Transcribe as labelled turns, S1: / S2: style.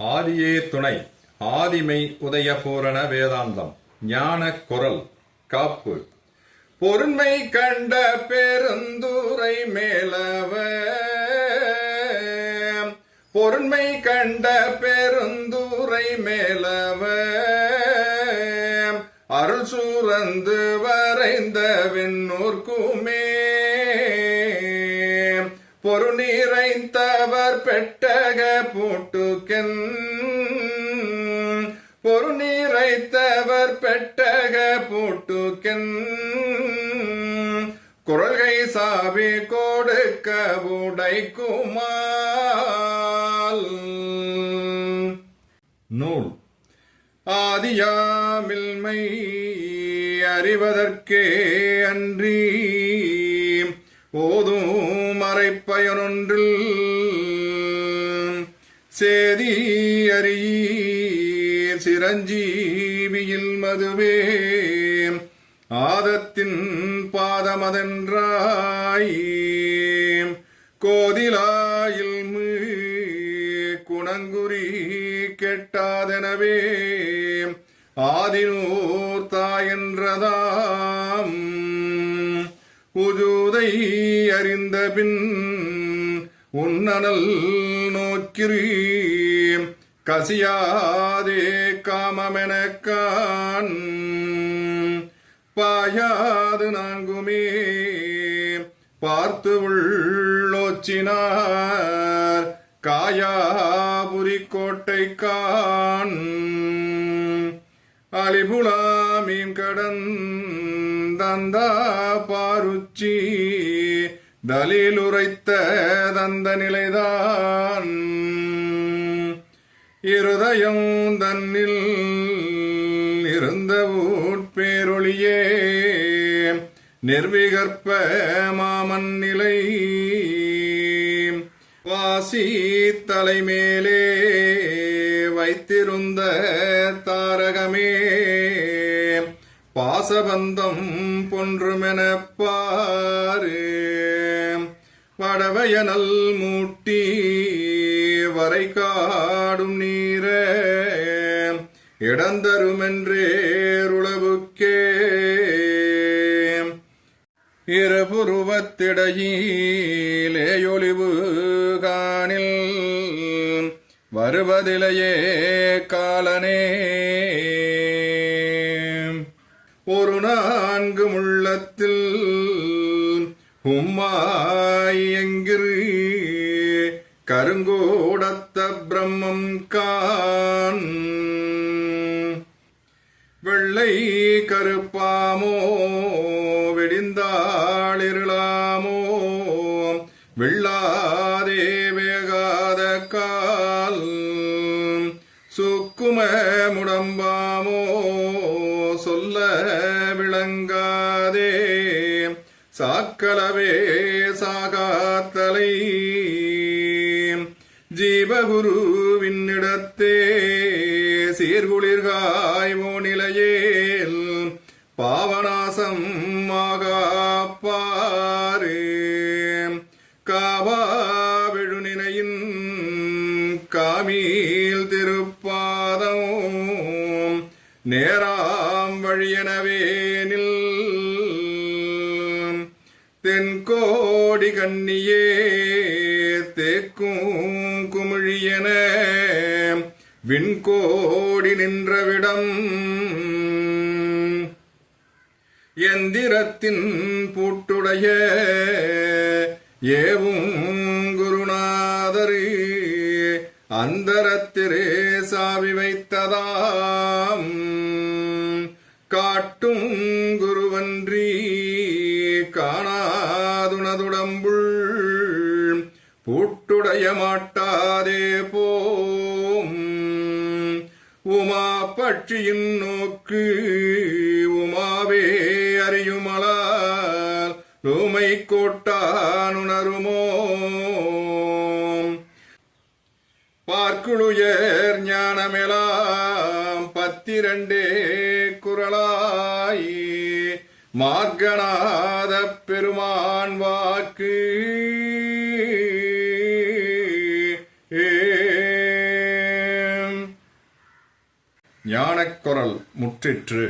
S1: ஆதியே துணை ஆதிமை உதயபூரண வேதாந்தம் ஞானக் குரல் காப்பு பொருண்மை கண்ட பெருந்துரை மேலவ பொருண்மை கண்ட பெருந்துரை மேலவ அருள் சூரந்து வரைந்த விண்ணூர்க்குமே பொருநீரைந்தவர் பெட்டக பூட்டுக்கென் பொருநீரைத்தவர் பெட்டக பூட்டுக்கென் குரல்கை சாவி கொடுக்க உடைக்குமால் நூல் ஆதியாமில்மை அறிவதற்கே அன்றி ஓதும் மறைப்பயனொன்றில் சேதி அறியீர் சிரஞ்சீவியில் மதுவே ஆதத்தின் பாதமதென்றாய் கோதிலாயில் குணங்குறி கெட்டாதெனவே ஆதினூர் தாயென்றதாம் உஜூதை அறிந்த பின் உன்னனல் நோக்கிறீ கசியாதே காமமெனக்கான் பாயாது நான்குமே பார்த்து உள்ளோச்சினார் காயாபுரி கோட்டைக்கான் அலிபுலாமீம் கடந்தந்தா பாருச்சி தலிலுரைத்த தந்த நிலைதான் இருதயம் தன்னில் இருந்த உட்பேரொளியே நிர்விகற்ப மாமன் நிலை வாசி தலைமேலே வைத்திருந்த தாரகமே பாசபந்தம் பொன்றுமெனப்பாரு வடவையனல் மூட்டி வரை காடும் நீர இடந்தருமென்றேருளவுக்கே இருபுருவத்திடையிலேயொலிவு காணில் வருவதிலையே காலனே ஒரு நான்கு முள்ளத்தில் உம்மாயங்கிரு கருங்கோடத்த பிரம்மம் கான் வெள்ளை கருப்பாமோ வெடிந்தாளிருளாமோ வெள்ளாதே வேகாத கால் சுக்கும முடம்பாமோ சொல்ல விளங்காதே சாக்களவே சாகாத்தலை ஜீவகுருவின்னிடத்தே சீர்குளிர்காய்மோ நிலையேல் பாவநாசம் ஆகாப்பாரே காவா விழுநினையின் காமீல் திருப்பாதம் நேராம் வழியனவேனில் தென்கோடி கண்ணியே தேக்கும் குமிழியன விண்கோடி நின்றவிடம் எந்திரத்தின் பூட்டுடைய ஏவும் குருநாதரு அந்தரத்திரே சாவி வைத்ததாம் காட்டும் குருவன்றி காணாதுனதுடம்புள் பூட்டுடைய மாட்டாதே போம் உமா பட்சியின் நோக்கு உமாவே அறியுமலால் ரூமை கோட்டானுணருமோ பார்க்குளுயர் ஞானமெலாம் பத்திரண்டே குரலாய் மார்கநாத பெருமான் வாக்கு ஞானக்குரல் முற்றிற்று.